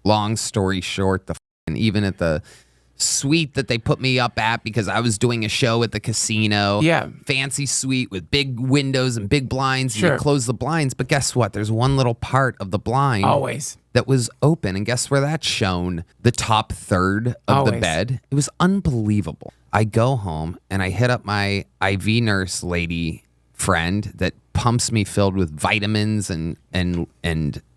long story short, and even at the suite that they put me up at because I was doing a show at the casino. Yeah. Fancy suite with big windows and big blinds. Sure. You close the blinds, but guess what? There's one little part of the blind Always. that was open. And guess where that's shown? The top third of the bed. It was unbelievable. I go home and I hit up my IV nurse lady friend that pumps me filled with vitamins and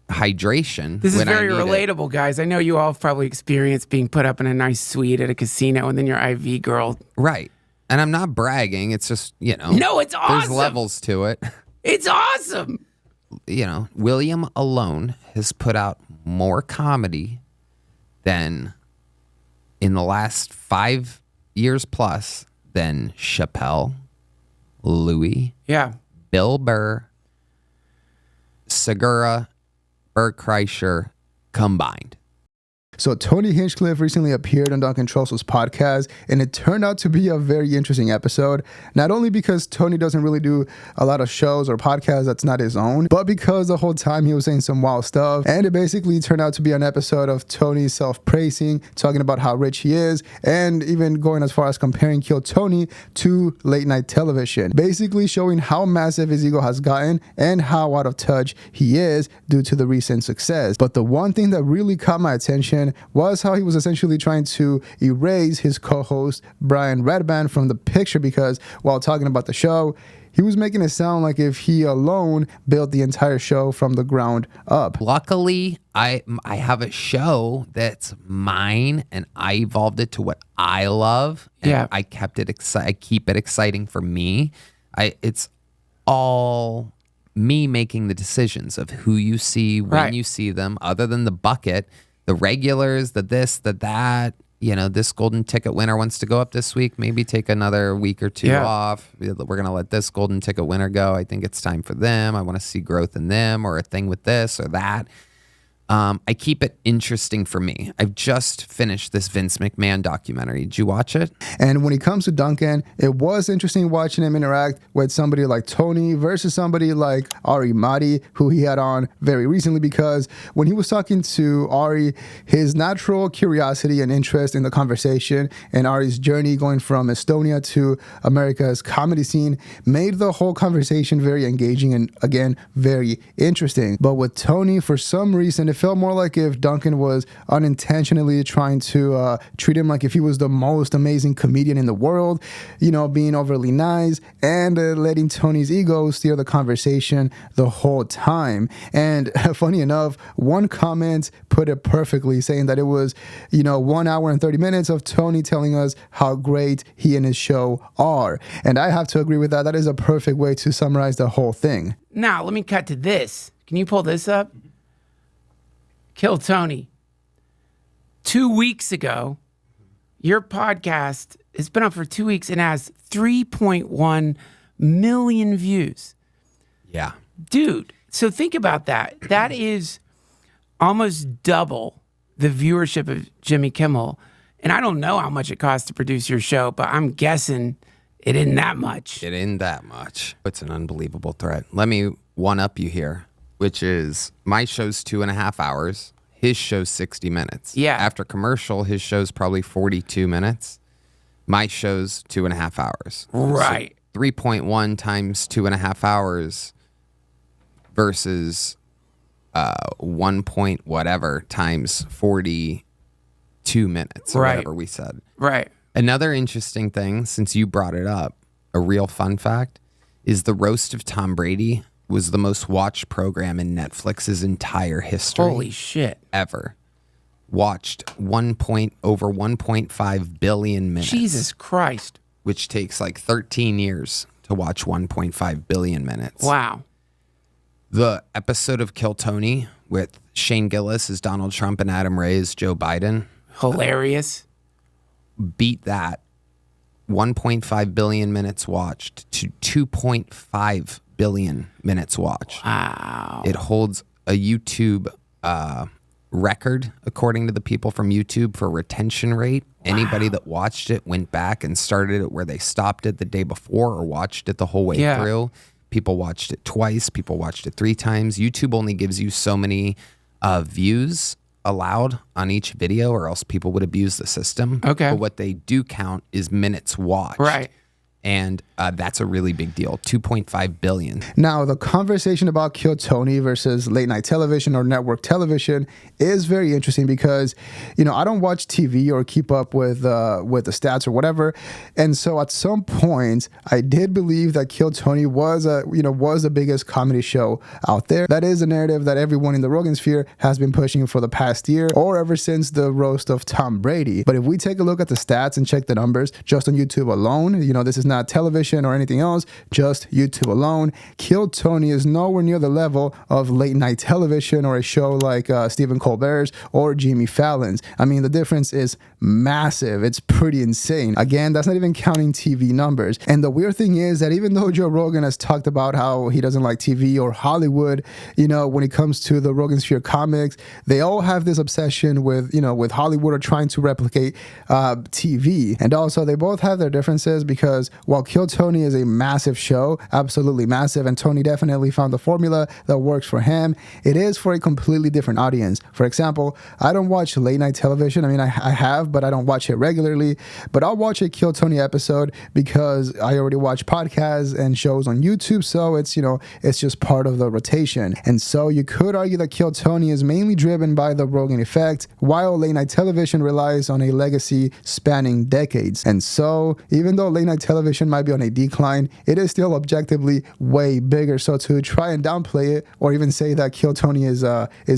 hydration. This is very relatable, guys. I know you all probably experienced being put up in a nice suite at a casino and then your IV girl. Right. And I'm not bragging. It's just, No, it's awesome. There's levels to it. It's awesome. William alone has put out more comedy than in the last 5 years plus than Chappelle, Loui, Bill Burr, Segura, Bert Kreischer combined. So Tony Hinchcliffe recently appeared on Duncan Trussell's podcast, and it turned out to be a very interesting episode. Not only because Tony doesn't really do a lot of shows or podcasts that's not his own, but because the whole time he was saying some wild stuff. And it basically turned out to be an episode of Tony self-praising, talking about how rich he is, and even going as far as comparing Kill Tony to late night television. Basically showing how massive his ego has gotten and how out of touch he is due to the recent success. But the one thing that really caught my attention was how he was essentially trying to erase his co-host Brian Redban from the picture, because while talking about the show, he was making it sound like if he alone built the entire show from the ground up. Luckily, I have a show that's mine, and I evolved it to what I love. And I kept it I keep it exciting for me. It's all me making the decisions of who you see, when you see them, other than the bucket. The regulars, the this, the that, this golden ticket winner wants to go up this week, maybe take another week or two off. We're going to let this golden ticket winner go. I think it's time for them. I want to see growth in them, or a thing with this or that. I keep it interesting for me. I've just finished this Vince McMahon documentary. Did you watch it? And when it comes to Duncan, it was interesting watching him interact with somebody like Tony versus somebody like Ari Mahdi, who he had on very recently, because when he was talking to Ari, his natural curiosity and interest in the conversation and Ari's journey going from Estonia to America's comedy scene made the whole conversation very engaging and, again, very interesting. But with Tony, for some reason, it felt more like if Duncan was unintentionally trying to treat him like if he was the most amazing comedian in the world, being overly nice and letting Tony's ego steer the conversation the whole time. And funny enough, one comment put it perfectly, saying that it was, 1 hour and 30 minutes of Tony telling us how great he and his show are. And I have to agree with that. That is a perfect way to summarize the whole thing. Now, let me cut to this. Can you pull this up? Kill Tony. 2 weeks ago, your podcast has been up for 2 weeks and has 3.1 million views. Yeah. Dude, so think about that. That is almost double the viewership of Jimmy Kimmel. And I don't know how much it costs to produce your show, but I'm guessing it isn't that much. It isn't that much. It's an unbelievable threat. Let me one-up you here, which is my show's 2.5 hours. His show's 60 minutes. Yeah. After commercial, his show's probably 42 minutes. My show's 2.5 hours. Right. So 3.1 times 2.5 hours versus 1 point whatever times 42 minutes or whatever we said. Right. Another interesting thing, since you brought it up, a real fun fact, is the roast of Tom Brady was the most watched program in Netflix's entire history. Holy shit. Ever. Watched over 1.5 billion minutes. Jesus Christ. Which takes like 13 years to watch 1.5 billion minutes. Wow. The episode of Kill Tony with Shane Gillis as Donald Trump and Adam Ray as Joe Biden. Hilarious. Beat that. 1.5 billion minutes watched to 2.5 billion minutes watched. Wow. It holds a YouTube record, according to the people from YouTube, for retention rate. Wow. Anybody that watched it went back and started it where they stopped it the day before or watched it the whole way through. People watched it twice. People watched it 3 times. YouTube only gives you so many views allowed on each video, or else people would abuse the system. Okay. But what they do count is minutes watched. Right. And that's a really big deal. 2.5 billion. Now, the conversation about Kill Tony versus late night television or network television is very interesting because, I don't watch TV or keep up with the stats or whatever. And so at some point, I did believe that Kill Tony was the biggest comedy show out there. That is a narrative that everyone in the Rogansphere has been pushing for the past year or ever since the roast of Tom Brady. But if we take a look at the stats and check the numbers just on YouTube alone, this is not television or anything else, just YouTube alone, Kill Tony is nowhere near the level of late night television or a show like Stephen Colbert's or Jimmy Fallon's. I mean, the difference is massive. It's pretty insane. Again, that's not even counting TV numbers. And the weird thing is that even though Joe Rogan has talked about how he doesn't like TV or Hollywood, when it comes to the Rogansphere comics, they all have this obsession with Hollywood or trying to replicate TV. And also they both have their differences because while Kill Tony is a massive show, absolutely massive, and Tony definitely found the formula that works for him, it is for a completely different audience. For example, I don't watch late night television. I mean, I have, but I don't watch it regularly. But I'll watch a Kill Tony episode because I already watch podcasts and shows on YouTube, so it's just part of the rotation. And so you could argue that Kill Tony is mainly driven by the Rogan effect, while late night television relies on a legacy spanning decades. And so even though late night television might be on a decline, it is still objectively way bigger. So to try and downplay it or even say that Kill Tony is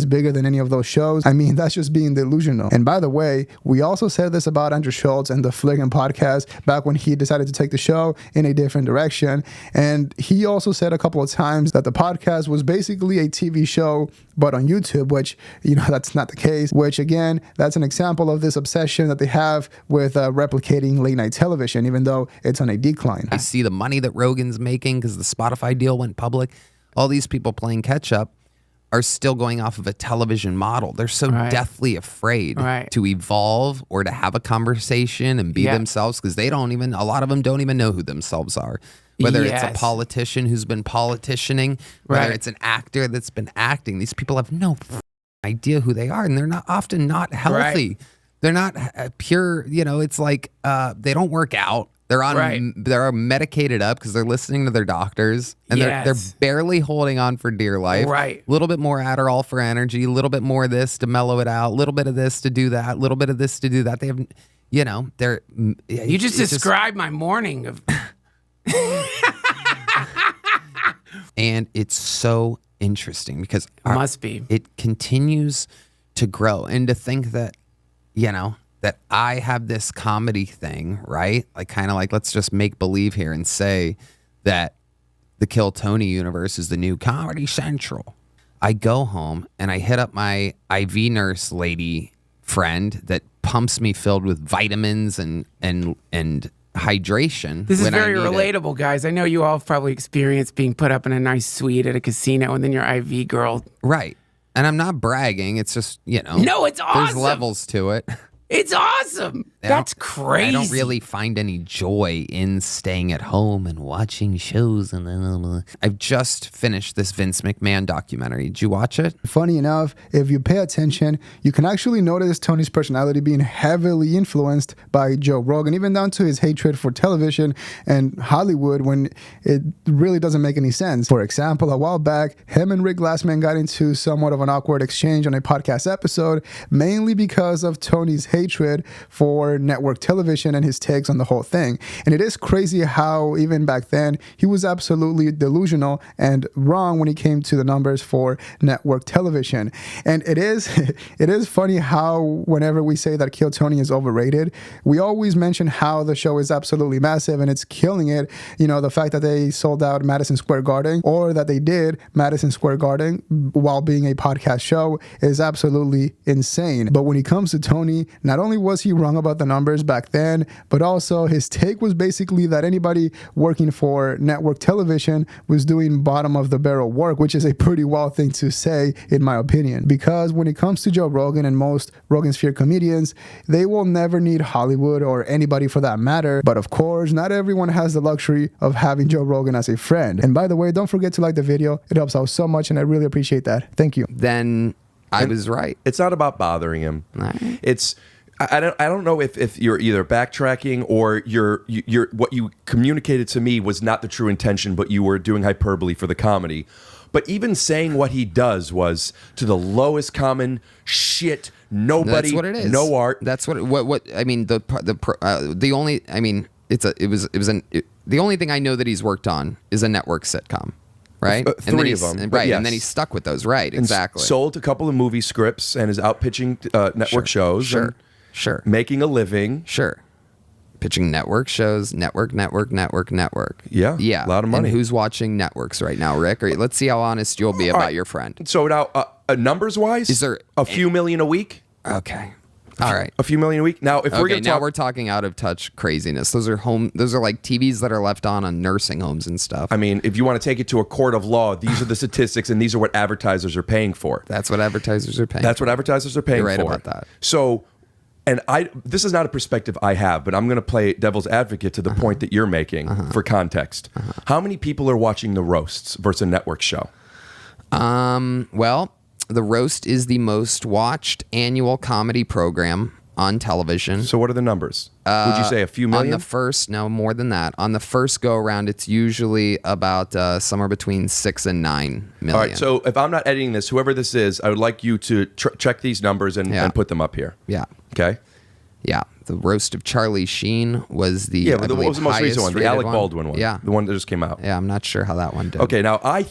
bigger than any of those shows, I mean, that's just being delusional. And by the way, we also said this about Andrew Schultz and the Fliggin' podcast back when he decided to take the show in a different direction. And he also said a couple of times that the podcast was basically a TV show but on YouTube, which, that's not the case, which again, that's an example of this obsession that they have with replicating late night television, even though it's on a decline. I see the money that Rogan's making because the Spotify deal went public. All these people playing catch up are still going off of a television model. They're so deathly afraid to evolve or to have a conversation and be themselves because a lot of them don't even know who themselves are. Whether it's a politician who's been politicianing, whether it's an actor that's been acting, these people have no idea who they are, and they're often not healthy. They're not pure, it's like they don't work out. They're medicated up because they're listening to their doctors, and they're barely holding on for dear life. Right. A little bit more Adderall for energy, a little bit more of this to mellow it out, a little bit of this to do that, a little bit of this to do that. They have, they're. You just described my morning of. And it's so interesting because it continues to grow, and to think that, that I have this comedy thing, right? Like kind of like, let's just make believe here and say that the Kill Tony universe is the new Comedy Central. I go home and I hit up my IV nurse lady friend that pumps me filled with vitamins and hydration. This is very relatable, guys. I know you all have probably experienced being put up in a nice suite at a casino and then your IV girl. Right. And I'm not bragging. It's just, No, it's awesome. There's levels to it. It's awesome. That's crazy. I don't really find any joy in staying at home and watching shows. And I've just finished this Vince McMahon documentary. Did you watch it? Funny enough, if you pay attention, you can actually notice Tony's personality being heavily influenced by Joe Rogan, even down to his hatred for television and Hollywood when it really doesn't make any sense. For example, a while back, him and Rick Glassman got into somewhat of an awkward exchange on a podcast episode, mainly because of Tony's hatred for network television and his takes on the whole thing. And it is crazy how even back then he was absolutely delusional and wrong when he came to the numbers for network television. And it is funny how whenever we say that Kill Tony is overrated, we always mention how the show is absolutely massive and it's killing it. The fact that they sold out Madison Square Garden, or that they did Madison Square Garden while being a podcast show, is absolutely insane. But when it comes to Tony, not only was he wrong about the numbers back then, but also his take was basically that anybody working for network television was doing bottom of the barrel work, which is a pretty wild thing to say in my opinion. Because when it comes to Joe Rogan and most Rogansphere comedians, they will never need Hollywood or anybody for that matter. But of course, not everyone has the luxury of having Joe Rogan as a friend. And by the way, don't forget to like the video. It helps out so much and I really appreciate that. Thank you. Then I was right. It's not about bothering him. Right. It's I don't know if you're either backtracking or you're what you communicated to me was not the true intention, but you were doing hyperbole for the comedy. But even saying what he does was to the lowest common shit. Nobody, That's what it is. No art. That's what I mean. The only I mean the only thing I know that he's worked on is a network sitcom, right? Three of them, right? yes. And then he's stuck with those, right? Exactly. Sold a couple of movie scripts and is out pitching network shows. Sure. Making a living. Sure. Pitching network shows, network. Yeah, Yeah. a lot of money. And who's watching networks right now, Rick? Or let's see how honest you'll be about your friend. So now, numbers-wise, Is there a few million a week? Okay. All right. A few million a week. Now, if we're going to talk, we're talking out of touch craziness. Those are like TVs that are left on nursing homes and stuff. I mean, if you want to take it to a court of law, these are the statistics, and these are what advertisers are paying for. That's what advertisers are paying. That's what advertisers are paying You're right for. about that. So, and this is not a perspective I have, but I'm going to play devil's advocate to the point that you're making for context. How many people are watching the roasts versus a network show? Well, The Roast is the most watched annual comedy program on television. So what are the numbers? Would you say a few million? No, more than that. On the first go around, it's usually about somewhere between 6 and 9 million. All right, so if I'm not editing this, whoever this is, I would like you to check these numbers and put them up here. Yeah. Okay? Yeah. The Roast of Charlie Sheen was the what was the most recent one? The Alec Baldwin one. Yeah. The one that just came out. Yeah, I'm not sure how that one did. Okay, now I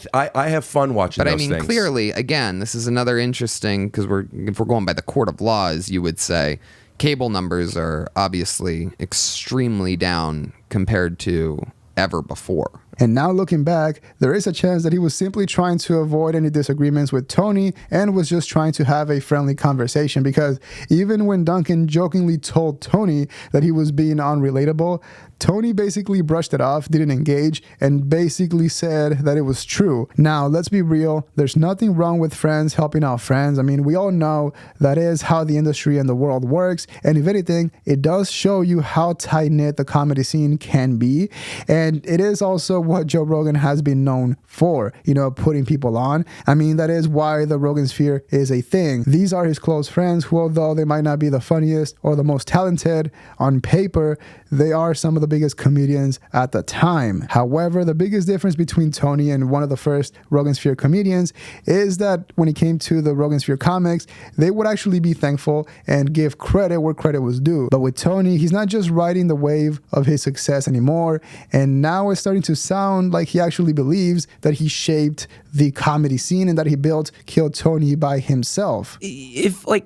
have fun watching those things. Clearly, again, this is another interesting, because if we're going by the court of laws, you would say cable numbers are obviously extremely down compared to ever before. And now looking back, there is a chance that he was simply trying to avoid any disagreements with Tony and was just trying to have a friendly conversation, because even when Duncan jokingly told Tony that he was being unrelatable, Tony basically brushed it off, didn't engage, and basically said that it was true. Now, let's be real. There's nothing wrong with friends helping out friends. I mean, we all know that is how the industry and the world works. And if anything, it does show you how tight-knit the comedy scene can be. And it is also what Joe Rogan has been known for, putting people on. I mean, that is why the Rogansphere is a thing. These are his close friends who, although they might not be the funniest or the most talented on paper, they are some of the biggest comedians at the time. However, the biggest difference between Tony and one of the first Rogansphere comedians is that when it came to the Rogansphere comics, they would actually be thankful and give credit where credit was due. But with Tony, he's not just riding the wave of his success anymore, and now it's starting to sound like he actually believes that he shaped the comedy scene and that he built Kill Tony by himself.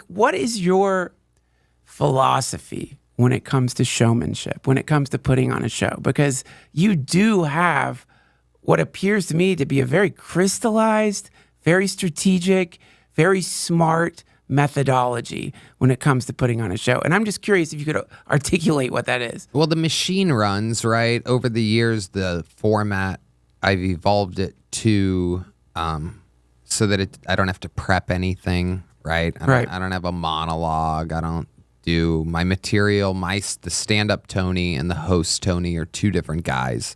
What is your philosophy when it comes to showmanship, when it comes to putting on a show? Because you do have what appears to me to be a very crystallized, very strategic, very smart methodology when it comes to putting on a show. And I'm just curious if you could articulate what that is. Well, the machine runs, right? Over the years, the format, I've evolved it to so that I don't have to prep anything, right? I don't have a monologue. I don't do my material. The stand-up Tony and the host Tony are two different guys.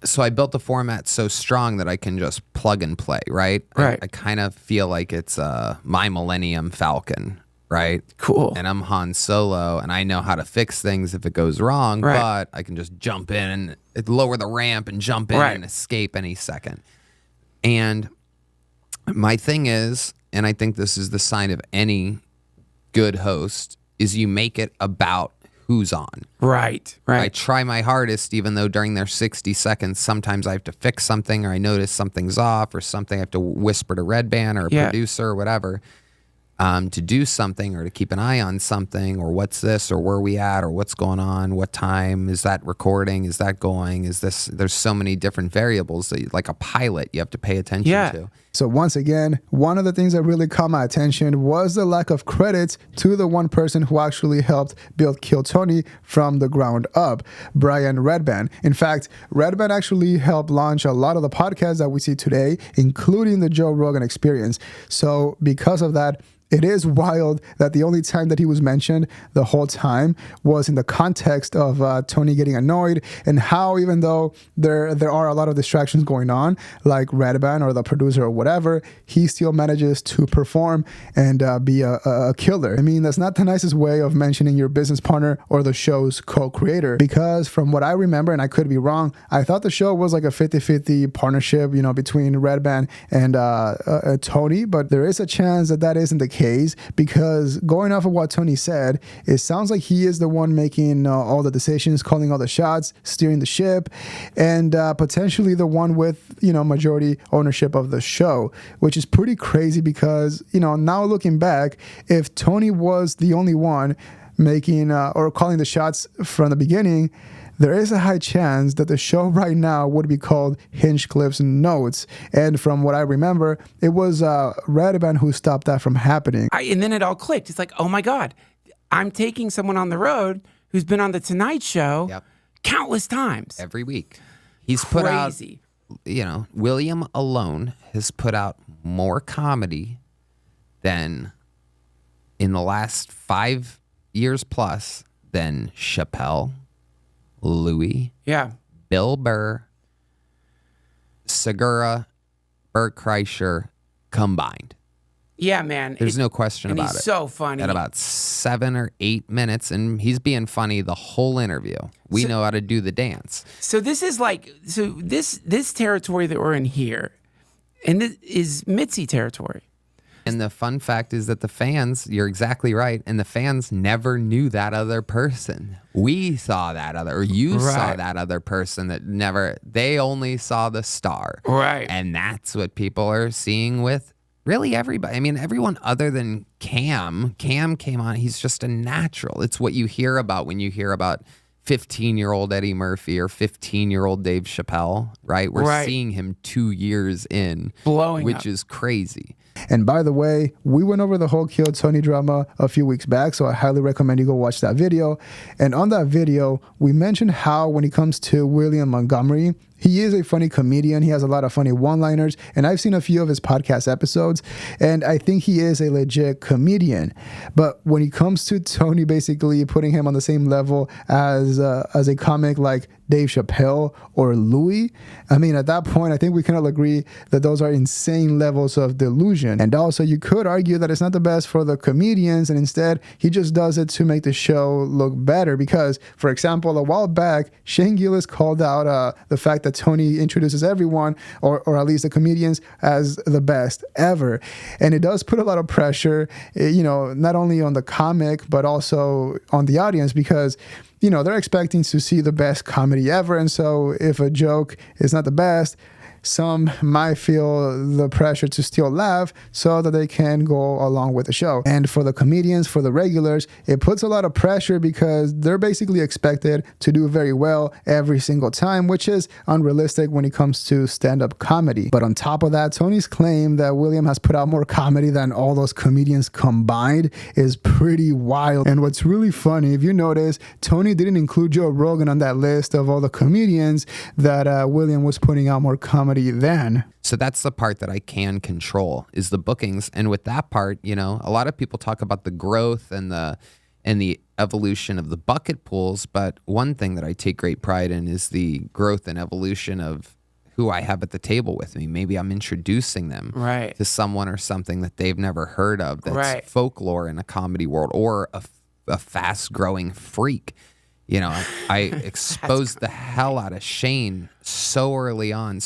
So I built the format so strong that I can just plug and play, right? Right. I kind of feel like it's my Millennium Falcon, right? Cool. And I'm Han Solo, and I know how to fix things if it goes wrong, but I can just jump in and lower the ramp and jump in and escape any second. And my thing is, and I think this is the sign of any good host, is you make it about who's on. Right. I try my hardest, even though during their 60 seconds, sometimes I have to fix something, or I notice something's off, or something I have to whisper to Redban or a producer or whatever, to do something or to keep an eye on something, or what's this, or where are we at, or what's going on, what time is that recording, is that going, is this, there's so many different variables that, like a pilot, you have to pay attention to. So once again, one of the things that really caught my attention was the lack of credit to the one person who actually helped build Kill Tony from the ground up, Brian Redban. In fact, Redban actually helped launch a lot of the podcasts that we see today, including the Joe Rogan Experience. So because of that, it is wild that the only time that he was mentioned the whole time was in the context of Tony getting annoyed, and how even though there are a lot of distractions going on, like Redban or the producer or whatever, he still manages to perform and be a killer. I mean, that's not the nicest way of mentioning your business partner or the show's co-creator, because from what I remember, and I could be wrong, I thought the show was like a 50-50 partnership, you know, between Redban and Tony, but there is a chance that that isn't the case, because going off of what Tony said, it sounds like he is the one making all the decisions, calling all the shots, steering the ship, and potentially the one with, you know, majority ownership of the show, which is pretty crazy because, you know, now looking back, if Tony was the only one making or calling the shots from the beginning, there is a high chance that the show right now would be called Hinchcliffe's Notes. And from what I remember, it was Redban who stopped that from happening. And then it all clicked. It's like, oh my God, I'm taking someone on the road who's been on The Tonight Show countless times. Every week. He's put out, you know, William alone has put out more comedy than in the last 5 years plus than Chappelle, Loui, Bill Burr, Segura, Bert Kreischer combined. Yeah, man. There's no question about it. He's so funny. At about 7 or 8 minutes, and he's being funny the whole interview. We know how to do the dance. So this is like, this territory that we're in here, and this is Mitzi territory. And the fun fact is that the fans, you're exactly right, and the fans never knew that other person. We saw that other, or you saw that other person that never, they only saw the star. Right. And that's what people are seeing with really everybody. I mean, everyone other than Cam. Cam came on, he's just a natural. It's what you hear about when you hear about 15-year-old Eddie Murphy or 15-year-old Dave Chappelle, right? We're seeing him 2 years in, blowing which up. is crazy. And by the way, we went over the whole Kill Tony drama a few weeks back, so I highly recommend you go watch that video. And on that video, we mentioned how when it comes to William Montgomery, he is a funny comedian. He has a lot of funny one-liners, and I've seen a few of his podcast episodes, and I think he is a legit comedian. But when it comes to Tony basically putting him on the same level as a comic like Dave Chappelle or Loui, I mean, at that point, I think we can all agree that those are insane levels of delusion. And also, you could argue that it's not the best for the comedians, and instead, he just does it to make the show look better. Because, for example, a while back, Shane Gillis called out the fact that Tony introduces everyone, or at least the comedians, as the best ever. And it does put a lot of pressure, you know, not only on the comic, but also on the audience, because, you know, they're expecting to see the best comedy ever. And so if a joke is not the best, some might feel the pressure to still laugh so that they can go along with the show. And for the comedians, for the regulars, it puts a lot of pressure because they're basically expected to do very well every single time, which is unrealistic when it comes to stand-up comedy. But on top of that, Tony's claim that William has put out more comedy than all those comedians combined is pretty wild. And what's really funny, if you notice, Tony didn't include Joe Rogan on that list of all the comedians that William was putting out more comedy then. So that's the part that I can control, is the bookings. And with that part, you know, a lot of people talk about the growth and the evolution of the bucket pools, but one thing that I take great pride in is the growth and evolution of who I have at the table with me. Maybe I'm introducing them to someone or something that they've never heard of that's folklore in a comedy world, or a fast-growing freak. You know, I exposed the hell out of Shane so early on,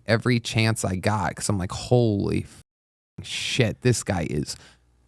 every chance I got, because I'm like, holy shit, this guy is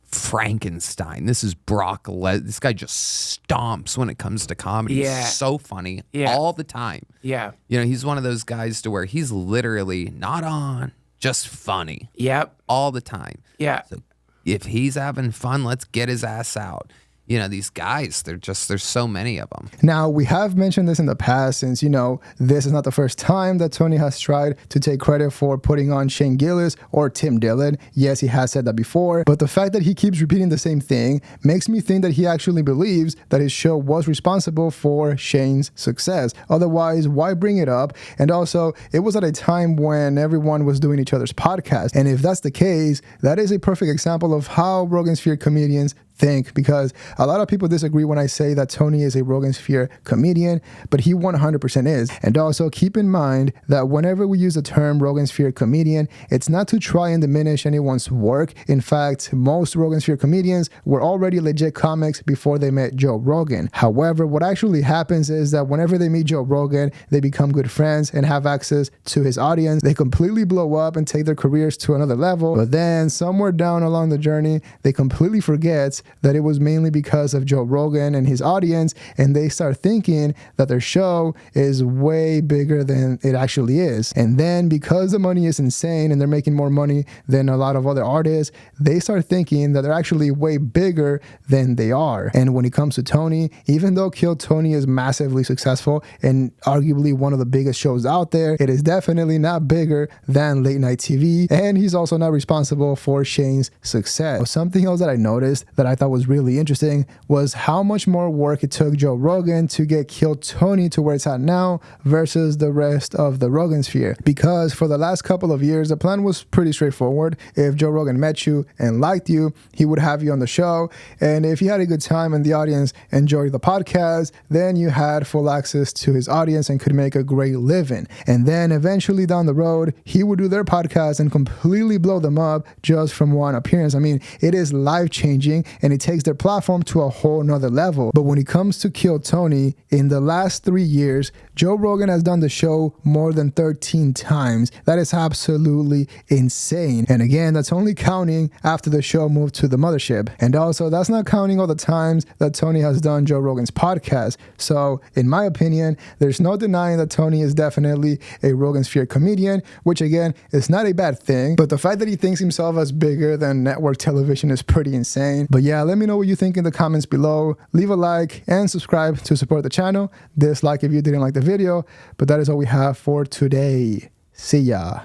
Frankenstein. This is Brock Lesnar. This guy just stomps when it comes to comedy. He's so funny all the time. Yeah. You know, he's one of those guys to where he's literally not on, just funny. Yep. All the time. Yeah. So if he's having fun, let's get his ass out. You know, these guys, there's so many of them. Now, we have mentioned this in the past, since, you know, this is not the first time that Tony has tried to take credit for putting on Shane Gillis or Tim Dillon. Yes, he has said that before, but the fact that he keeps repeating the same thing makes me think that he actually believes that his show was responsible for Shane's success. Otherwise, why bring it up? And also, it was at a time when everyone was doing each other's podcast. And if that's the case, that is a perfect example of how Rogansphere comedians think, because a lot of people disagree when I say that Tony is a Rogansphere comedian, but he 100% is. And also keep in mind that whenever we use the term Rogansphere comedian, it's not to try and diminish anyone's work. In fact, most Rogansphere comedians were already legit comics before they met Joe Rogan. However, what actually happens is that whenever they meet Joe Rogan, they become good friends and have access to his audience. They completely blow up and take their careers to another level. But then somewhere down along the journey, they completely forget that it was mainly because of Joe Rogan and his audience, and they start thinking that their show is way bigger than it actually is. And then because the money is insane and they're making more money than a lot of other artists, they start thinking that they're actually way bigger than they are. And when it comes to Tony, even though Kill Tony is massively successful and arguably one of the biggest shows out there, it is definitely not bigger than late night TV, and he's also not responsible for Shane's success. Something else that I noticed that I thought was really interesting was how much more work it took Joe Rogan to get Kill Tony to where it's at now versus the rest of the Rogansphere. Because for the last couple of years, the plan was pretty straightforward. If Joe Rogan met you and liked you, he would have you on the show, and if you had a good time and the audience enjoyed the podcast, then you had full access to his audience and could make a great living. And then eventually down the road, he would do their podcast and completely blow them up just from one appearance. I mean, it is life-changing and it takes their platform to a whole nother level. But when it comes to Kill Tony, in the last 3 years, Joe Rogan has done the show more than 13 times. That is absolutely insane. And again, that's only counting after the show moved to the mothership. And also, that's not counting all the times that Tony has done Joe Rogan's podcast. So, in my opinion, there's no denying that Tony is definitely a Rogansphere comedian, which again, is not a bad thing. But the fact that he thinks himself as bigger than network television is pretty insane. But yeah, let me know what you think in the comments below. Leave a like and subscribe to support the channel. Dislike if you didn't like the video. But that is all we have for today. See ya.